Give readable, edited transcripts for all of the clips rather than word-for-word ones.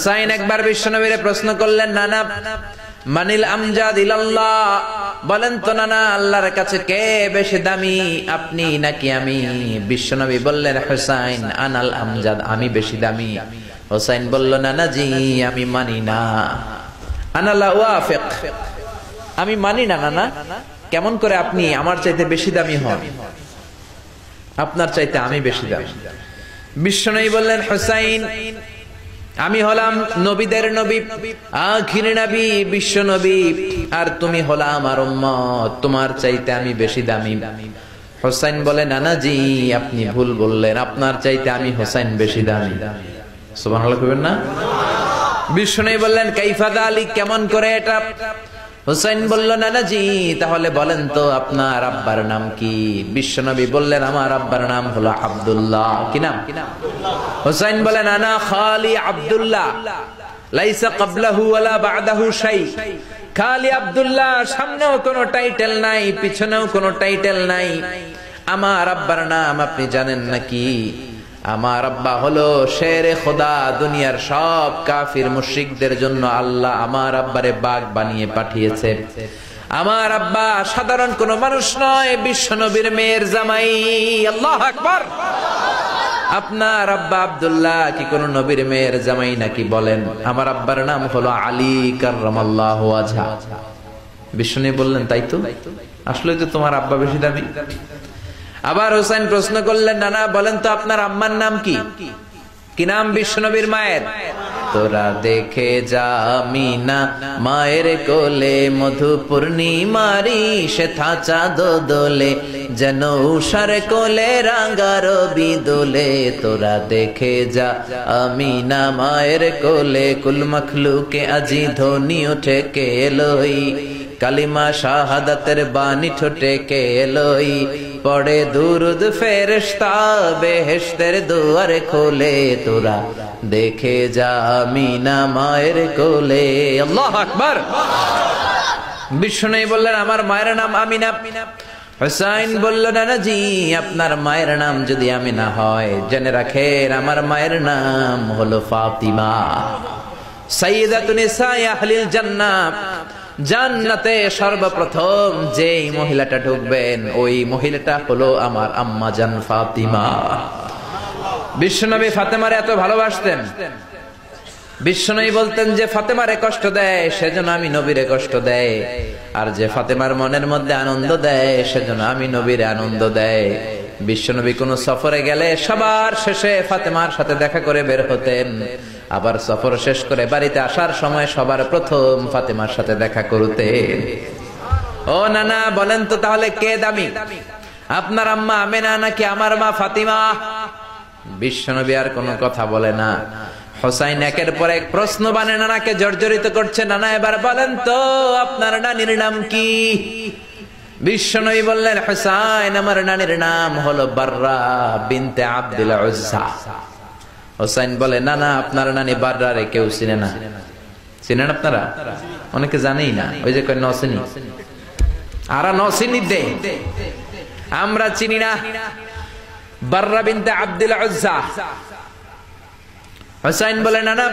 হুসাইন একবার বিশ্বনবীরে প্রশ্ন করলেন, নানা মানিল আমজাদ ইলাল্লাহ, বলেন তো নানা আল্লাহর কাছে কে বেশি দামি, আপনি নাকি আমি? বিশ্বনবী বললেন, হুসাইন আনাল আমজাদ, আমি বেশি দামি। হুসাইন বলল, নানা জি আমি মানি না, আনা লা ওয়াফিক, আমি মানি না নানা। কেমন করে আপনি আমার চাইতে বেশি দামি হন? আপনার চাইতে আমি বেশি দামি। বিশ্বনবী বললেন, হুসাইন আমি হলাম নবীদের নবী, আখির নবী, বিশ্ব নবী, আর তুমি হলা আমার উম্মত, তোমার চাইতে আমি বেশি দামি। হুসাইন বলে, নানা জি আপনি ভুল বললেন, আপনার চাইতে আমি হুসাইন বেশি দামি। সুবহানাল্লাহ কইবেন না? বিশ্বনবী বললেন, কাইফা যালিক, কেমন করে এটা? হুসাইন বলল, নানা জি তাহলে বলেন তো আপনার আব্বার নাম কি? বিশ্বনবী বললেন, আমার আব্বার নাম হলো আব্দুল্লাহ। কি নাম? হুসাইন বলেন, আনা খালি আব্দুল্লাহ, লাইসা ক্বাবলাহু ওয়ালা বা'দাহু শাই। খালি আব্দুল্লাহ, সামনেও কোনো টাইটেল নাই, পিছনেও কোনো টাইটেল নাই। আমার আব্বার নাম আপনি জানেন নাকি? আমার আব্বা হলো শেরে খোদা, দুনিয়ার সব কাফির মুশরিকদের জন্য আল্লাহ আমার আব্বারে বাগ বানিয়ে পাঠিয়েছে। আমার আব্বা সাধারণ কোন মানুষ নয়, বিশ্বনবীর মেয়ের জামাই। আল্লাহু আকবার। আপনার আব্বা আব্দুল্লাহ কি কোন নবীর মেয়ের জামাই নাকি? বলেন। আমার আব্বার নাম হলো আলী কাররামাল্লাহু ওয়াজহা। বিশ্বনবী বললেন, তাই তো, আসলে তো তোমার আব্বা বেশি দামি। আবার হুসাইন প্রশ্ন করলেন, নানা বলেন তো আপনার আম্মার নাম কি? কি নাম বিশ্বনবীর মায়ের? তোরা দেখে যা আমিনা মায়ের কোলে, মধু পূর্ণিমারি সেথা চাঁদ দোলে, যেন উষার কোলে রাঙা রবি দোলে। তোরা দেখে যা আমিনা মায়ের কোলে, কুল মখলুকে আজি ধ্বনি ওঠে কে এলোই, কালিমা শাহাদাতের বাণী ঠোঁটে কে এলোই, পড়ে দুরুদ ফেরেশতা বেহেশতের দুয়ার খোলে। তোরা দেখে যা আমিনা মায়ের কোলে। আল্লাহু আকবার। বিশ্বনবী বললেন, আমার মায়ের নাম আমিনা। হুসাইন বলল, নানা জি আপনার মায়ের নাম যদি আমিনা হয়, জেনে রাখেন আমার মায়ের নাম হলো ফাতিমা, সাইয়্যিদাতুন নিসাই আহলিল জান্নাহ। জান্নাতে সর্বপ্রথম যেই মহিলাটা ঢুকবেন, ওই মহিলাটা হলো আমার আম্মা জান ফাতিমা। বিশ্বনবী ফাতেমারে এত ভালোবাসতেন, বিশ্বনবী বলতেন যে ফাতেমারে কষ্ট দেয় সেজন্য আমি নবীরে কষ্ট দেয়, আর যে ফাতেমার মনের মধ্যে আনন্দ দেয় সেজন্য আমি নবীরে আনন্দ দেয়। বিশ্বনবী কোন সফরে গেলে সবার শেষে ফাতেমার সাথে দেখা করে বের হতেন, আবার সফর শেষ করে বাড়িতে আসার সময় সবার প্রথম ফাতেমার সাথে দেখা করতেন। ও নানা বলেন তো তাহলে কে দামি, আপনার আম্মা আমেনা নাকি আমার মা ফাতিমা? বিশ্বনবী আর কোনো কথা বলে না। হুসাইন একের পর এক প্রশ্ন বানে নানাকে জর্জরিত করছে। নানা এবার বলেন তো আপনার নানির নাম কি? বিশ্বনবী বললেন, হুসাইন আমার নানির নাম হলো বাররা বিনতে আব্দুল উজ্জা। হুসাইন বলে, নানা আপনার নানি বাররা রে কেউ চিনে না। চিনেন আপনারা? অনেকে জানেই না। ওই যে কয় নসিনি, আরা নসিনি দে, আমরা চিনি না বাররা বিনতে আব্দুল উজ্জা। হুসাইন বলে, নানা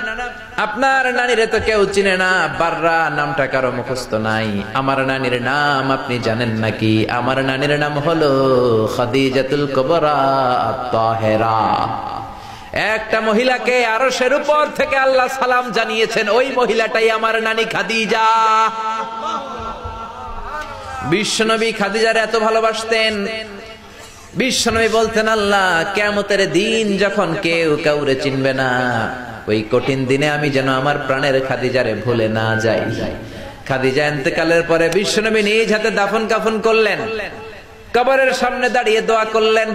আপনার নানিরে তো কেউ চিনে না, বাররা নামটা কারো মুখস্থ নাই। আমার নানির নাম আপনি জানেন নাকি? আমার নানির নাম হলো খাদিজাতুল কুবরা আত-তাহেরা। একটা মহিলাকে আরশের উপর থেকে আল্লাহ সালাম জানিয়েছেন, ওই মহিলাটাই আমার নানি খাদিজা। বিশ্বনবী খাদিজার এত ভালোবাসতেন, বিশ্বনবী বলতেন, আল্লাহ কিয়ামতের দিন যখন কেউ কাউরে চিনবে না, ওই কঠিন দিনে আমি যেন আমার প্রাণের খাদিজারে ভুলে না যাই। খাদিজা ইন্তেকালের পরে বিশ্বনবী নিজ হাতে দাফন কাফন করলেন, কবরের সামনে দাঁড়িয়ে দোয়া করলেন।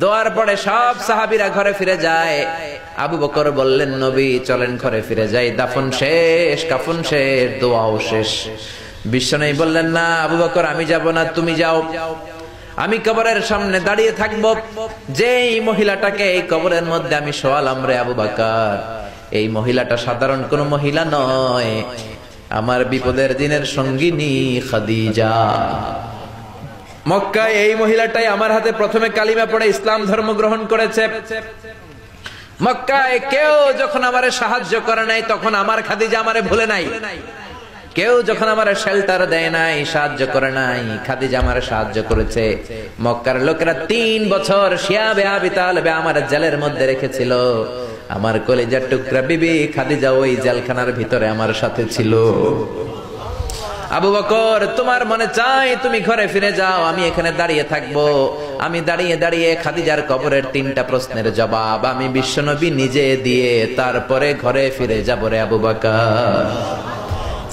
দোয়ার পরে সব সাহাবীরা ঘরে ফিরে যায়। আবু বকর বললেন, নবী চলেন ঘরে ফিরে যাই, দাফন শেষ, কাফন শেষ, দোয়াও শেষ। বিশ্বনবী বললেন, না আবু বকর আমি যাব না, তুমি যাও, আমি কবরের সামনে দাঁড়িয়ে থাকবো। যেই মহিলাটাকে এই কবরের মধ্যে আমি শোয়ালাম রে আবু বকর, এই মহিলাটা সাধারণ কোন মহিলা নয়, আমার বিপদের দিনের সঙ্গিনী খাদিজা। মক্কায় এই মহিলাটাই আমার হাতে প্রথমে কালিমা পড়ে ইসলাম ধর্ম গ্রহণ করেছে। মক্কায় কেউ যখন আমারে সাহায্য করে নাই তখন আমার খাদিজা আমারে ভুলে নাই। কেউ যখন আমারে শেল্টার দেয় নাই, সাহায্য করে নাই, খাদিজা আমারে সাহায্য করেছে। মক্কার লোকেরা 3 বছর শিয়াবে আবি তালেবে আমার জেলের মধ্যে রেখেছিল। আমার কলিজার টুকরা বিবি খাদিজা ওই জেলখানার ভিতরে আমার সাথে ছিল। আবু বকর, তোমার মনে চাই তুমি ঘরে ফিরে যাও, আমি এখানে দাঁড়িয়ে থাকবো। আমি দাঁড়িয়ে দাঁড়িয়ে খাদিজার কবরের 3টা প্রশ্নের জবাব আমি বিশ্বনবী নিজে দিয়ে তারপরে ঘরে ফিরে যাব রে আবু বকর।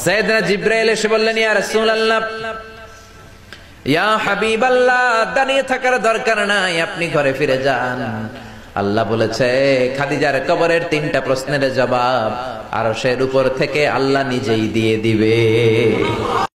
সাইয়েদনা জিবরাইল এসে বললেন, ইয়া রাসূলুল্লাহ, ইয়া হাবিবাল্লাহ, দাঁড়িয়ে থাকার দরকার নাই, আপনি ঘরে ফিরে যান। আল্লাহ বলেছে খাদিজার কবরের 3টা প্রশ্নের জবাব আরশের উপর থেকে আল্লাহ নিজেই দিয়ে দিবে।